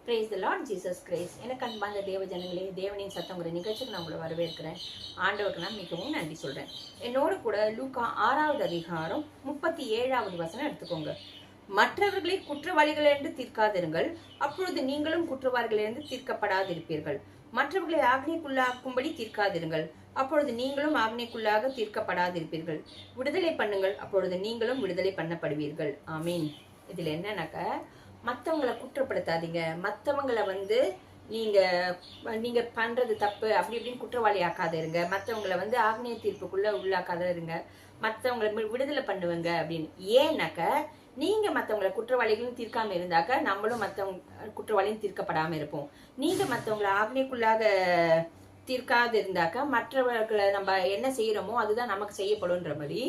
Praise the Lord Jesus Christ. எனக்கு அன்பார்ந்த தேவ ஜனங்களே, தேவனின் சத்தங்கிற நிகழ்ச்சிக்கு நான் உங்களை வரவேற்கிறேன். ஆண்டவருக்கு நான் மிகவும் நன்றி சொல்றேன். என்னோடு கூட லூக்கா 6வது அதிகாரம் 37வது வசனம் எடுத்துக்கோங்க. மற்றவர்களை குற்றவாளிகள் என்று தீர்க்காதிருங்கள், அப்பொழுது நீங்களும் குற்றவாளிகள் என்று தீர்க்கப்படாதிருப்பீர்கள். மற்றவர்களை ஆக்னைக்குள்ளாக்கும்படி தீர்க்காதிருங்கள், அப்பொழுது நீங்களும் ஆக்னைக்குள்ளாக தீர்க்கப்படாதிருப்பீர்கள். விடுதலை பண்ணுங்கள், அப்பொழுது நீங்களும் விடுதலை பண்ணப்படுவீர்கள். ஆமீன். இதுல என்னன்னாக்க, மற்றவங்களை குற்றப்படுத்தாதீங்க. மற்றவங்களை நீங்க நீங்க பண்றது தப்பு அப்படி இப்படின்னு குற்றவாளி ஆக்காத இருங்க. மற்றவங்களை ஆக்னிய தீர்ப்புக்குள்ள உள்ளாக்காத இருங்க. மற்றவங்களை விடுதலை பண்ணுவங்க அப்படின்னு. ஏன்னாக்க, நீங்க மற்றவங்களை குற்றவாளிகளும் தீர்க்காம இருந்தாக்க நம்மளும் மற்றவங்க குற்றவாளியும் தீர்க்கப்படாம இருப்போம். நீங்க மற்றவங்களை ஆக்னிக்குள்ளாக தீர்க்காது இருந்தாக்க மற்றவர்களை நம்ம என்ன செய்யறோமோ அதுதான் நமக்கு செய்யப்படும்ன்ற மாதிரி,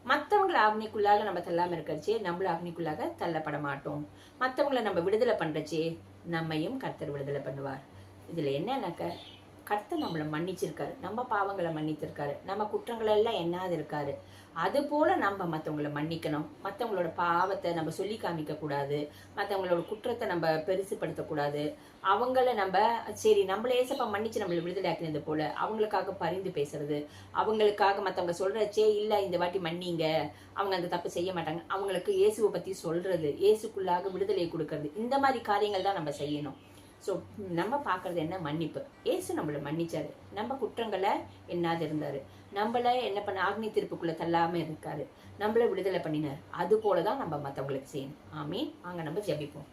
மற்றவங்களை ஆக்னிக்குள்ளாக நம்ம தள்ளாம இருக்கச்சே நம்மளும் ஆக்னிக்குள்ளாக தள்ளப்பட மாட்டோம். மற்றவங்களை நம்ம விடுதலை பண்றச்சே நம்மையும் கர்த்தர் விடுதலை பண்ணுவார். இதுல என்னன்னாக்க, கர்த்தர் நம்மளை மன்னிச்சிருக்காரு, நம்ம பாவங்களை மன்னிச்சிருக்காரு, நம்ம குற்றங்கள் எல்லாம் என்னாது இருக்காரு. அது போல நம்ம மற்றவங்களை மன்னிக்கணும். மற்றவங்களோட பாவத்தை நம்ம சொல்லி காமிக்க கூடாது. மற்றவங்களோட குற்றத்தை நம்ம பெருசுப்படுத்தக்கூடாது. அவங்கள நம்ம சரி நம்மள ஏசப்பா மன்னிச்சு நம்மளை விடுதலை ஆக்கினது போல அவங்களுக்காக பரிந்து பேசுறது, அவங்களுக்காக மற்றவங்க சொல்றச்சே இல்ல இந்த வாட்டி மன்னிங்க, அவங்க அந்த தப்பு செய்ய மாட்டாங்க, அவங்களுக்கு இயேசுவை பத்தி சொல்றது, இயேசுக்குள்ளாக விடுதலை கொடுக்கறது, இந்த மாதிரி காரியங்கள் தான் நம்ம செய்யணும். ஸோ நம்ம பார்க்கறது என்ன? மன்னிப்பு. ஏசு நம்மளை மன்னிச்சாரு, நம்ம குற்றங்களை என்னாது இருந்தாரு, நம்மள என்ன பண்ண ஆக்னி தீர்ப்புக்குள்ள தள்ளாம இருக்காரு, நம்மள விடுதலை பண்ணினார். அது போலதான் நம்ம மற்றவங்களுக்கு செய்யணும். ஆமீன். அங்க நம்ம ஜெபிப்போம்.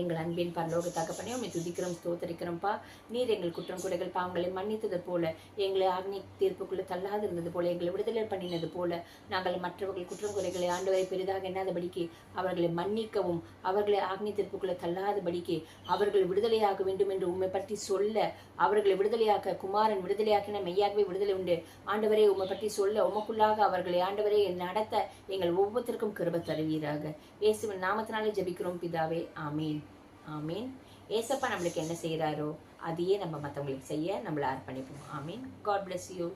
எங்கள் அன்பின் பரலோக தகப்பனே, உம்மை துதிக்கிறோம், ஸ்தோத்தரிக்கிறோம்ப்பா. நீர் எங்கள் குற்றம் குறைகள் பாவங்களை மன்னித்தது போல, எங்களை ஆக்னி தீர்ப்புக்குள்ள தள்ளாது இருந்தது போல, எங்களை விடுதலை பண்ணினது போல, நாங்கள் மற்றவர்கள் குற்றம் குறைகளை ஆண்டவரை பெரிதாக எண்ணாதபடிக்கு அவர்களை மன்னிக்கவும், அவர்களை ஆக்னி தீர்ப்புக்குள்ள தள்ளாதபடிக்கு அவர்கள் விடுதலையாக வேண்டும் என்று உம்மை பற்றி சொல்ல, அவர்களை விடுதலையாக்க குமாரன் விடுதலையாக்கின மெய்யாகவே விடுதலை உண்டு ஆண்டவரே உம்மை பற்றி சொல்ல, உமக்குள்ளாக அவர்களை ஆண்டவரே நடத்த எங்கள் ஒவ்வொருத்தருக்கும் கிருபை தருவீராக. இயேசுவின் நாமத்தினாலே ஜெபிக்கிறோம் பிதாவே. ஆமீன். ஆமீன். ஏசப்பா நம்மளுக்கு என்ன செய்யறாரோ அதையே நம்ம மற்றவங்களுக்கு செய்ய நம்மள அர்ப்பணிப்போம். ஆமீன். God bless you.